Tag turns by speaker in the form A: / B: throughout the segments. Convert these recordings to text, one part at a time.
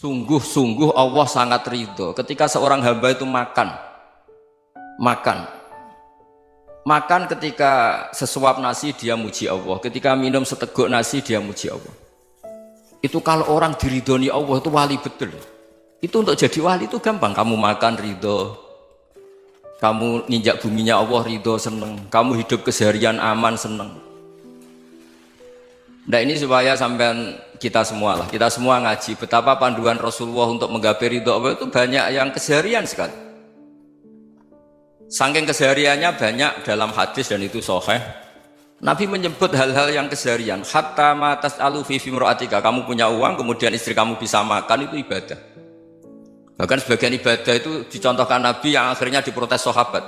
A: Sungguh-sungguh Allah sangat ridho ketika seorang hamba itu makan. Makan ketika sesuap nasi dia muji Allah, ketika minum seteguk nasi dia muji Allah. Itu kalau orang diridhoni Allah itu wali betul. Itu untuk jadi wali itu gampang. Kamu makan ridho, kamu nginjak buminya Allah ridho seneng, kamu hidup keseharian aman seneng. Nah ini supaya sampean kita semua ngaji betapa panduan Rasulullah untuk menggapai ridho Allah itu banyak yang keseharian sekali. Saking kesehariannya banyak dalam hadis dan itu sahih. Nabi menyebut hal-hal yang keseharian. Hatta ma tas'alu fi imra'atika, kamu punya uang kemudian istri kamu bisa makan itu ibadah. Bahkan sebagian ibadah itu dicontohkan Nabi yang akhirnya diprotes sahabat.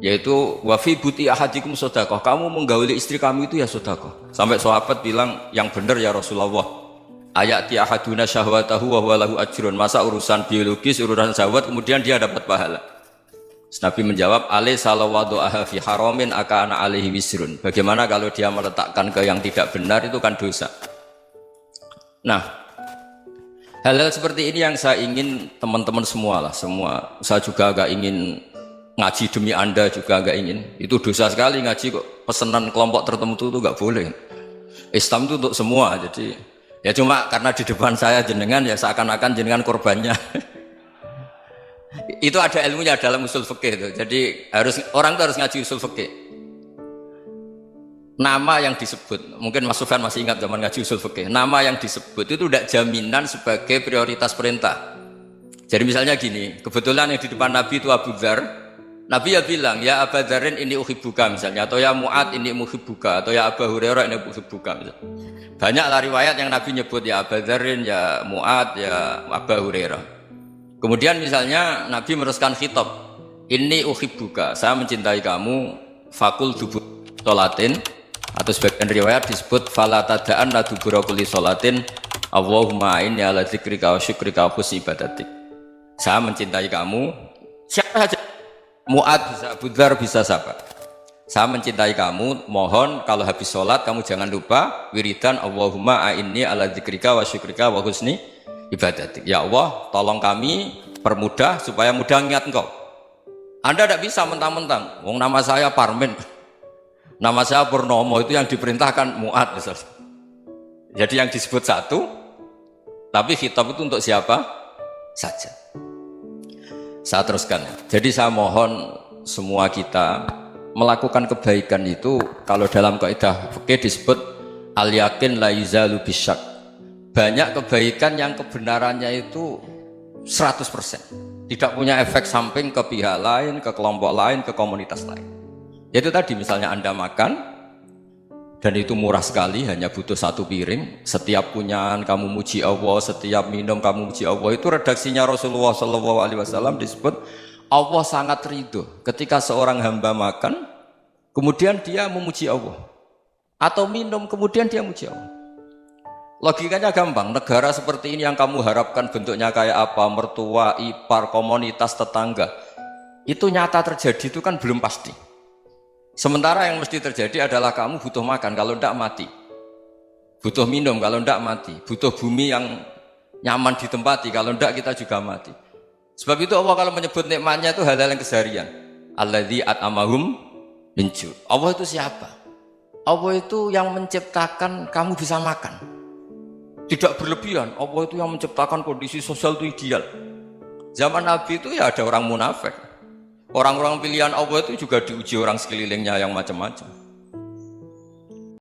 A: Yaitu wa fi buti ahadikum sedekah, kamu menggauli istri kamu itu ya sedekah. Sampai sahabat bilang yang benar ya Rasulullah. Ayati ahaduna syahwatahu wa huwa lahu ajrun. Masa urusan biologis, urusan syahwat kemudian dia dapat pahala. Nabi menjawab, alaysa lawadhu'aha fi haramin akana alaihi wisrun. Bagaimana kalau dia meletakkan ke yang tidak benar itu kan dosa. Nah, hal-hal seperti ini yang saya ingin teman-teman semua. Saya juga agak ingin ngaji demi Anda juga agak ingin. Itu dosa sekali ngaji kok pesanan kelompok tertentu itu enggak boleh. Islam itu untuk semua. Jadi ya cuma karena di depan saya jenengan ya seakan-akan jenengan korbannya. Itu ada ilmunya dalam usul fikih itu. Jadi orang itu harus ngaji usul fikih. Nama yang disebut, mungkin Mas Sufyan masih ingat zaman ngaji usul fikih. Nama yang disebut itu tidak jaminan sebagai prioritas perintah. Jadi misalnya gini, kebetulan yang di depan Nabi itu Abu Dzar. Nabi ya bilang, ya Abu Dzarin ini uhibbuka misalnya, atau ya Mu'ad ini muhibbuka, atau ya Abu Hurairah ini uhibbuka misalnya. Banyaklah riwayat yang Nabi nyebut ya Abu Dzarin, ya Mu'ad, ya Abu Hurairah. Kemudian misalnya Nabi meneruskan khitab, ini uhibbuka, saya mencintai kamu, fakul dubur sholatin, atau sebagian riwayat disebut falatadaan la dubura kulli sholatin, Allahumma inni ala dzikrika wa syukrika wa husni ibadatik. Saya mencintai kamu, siapa saja, Mu'ad bisa, Abu Dzar bisa siapa. Saya mencintai kamu, mohon kalau habis sholat kamu jangan lupa wiridan Allahumma a'inni ala dzikrika wa syukrika wa husni ibadatik. Ya Allah, tolong kami permudah supaya mudah ingat engkau. Anda tidak bisa mentang-mentang, wong nama saya Parmin, nama saya Purnomo, itu yang diperintahkan Mu'ad misalnya. Jadi yang disebut satu, tapi khitab itu untuk siapa saja. Saya teruskan. Jadi saya mohon semua kita melakukan kebaikan itu, kalau dalam kaidah fikih disebut al yakin la yuzalu bisyak. Banyak kebaikan yang kebenarannya itu 100%, tidak punya efek samping ke pihak lain, ke kelompok lain, ke komunitas lain. Yaitu tadi misalnya Anda makan dan itu murah sekali, hanya butuh satu piring, setiap punyaan kamu muji Allah, setiap minum kamu muji Allah. Itu redaksinya Rasulullah SAW disebut Allah sangat ridho ketika seorang hamba makan kemudian dia memuji Allah, atau minum kemudian dia muji Allah. Logikanya gampang, negara seperti ini yang kamu harapkan bentuknya kayak apa, mertua, ipar, komunitas, tetangga, itu nyata terjadi itu kan belum pasti. Sementara yang mesti terjadi adalah kamu butuh makan, kalau tidak mati. Butuh minum, kalau tidak mati. Butuh bumi yang nyaman ditempati, kalau tidak kita juga mati. Sebab itu Allah kalau menyebut nikmatnya itu hal-hal yang keseharian. Alladzi at'amahum min ju'. Allah itu siapa? Allah itu yang menciptakan kamu bisa makan. Tidak berlebihan. Allah itu yang menciptakan kondisi sosial itu ideal. Zaman Nabi itu ya ada orang munafik. Orang-orang pilihan Allah itu juga diuji orang sekelilingnya yang macam-macam.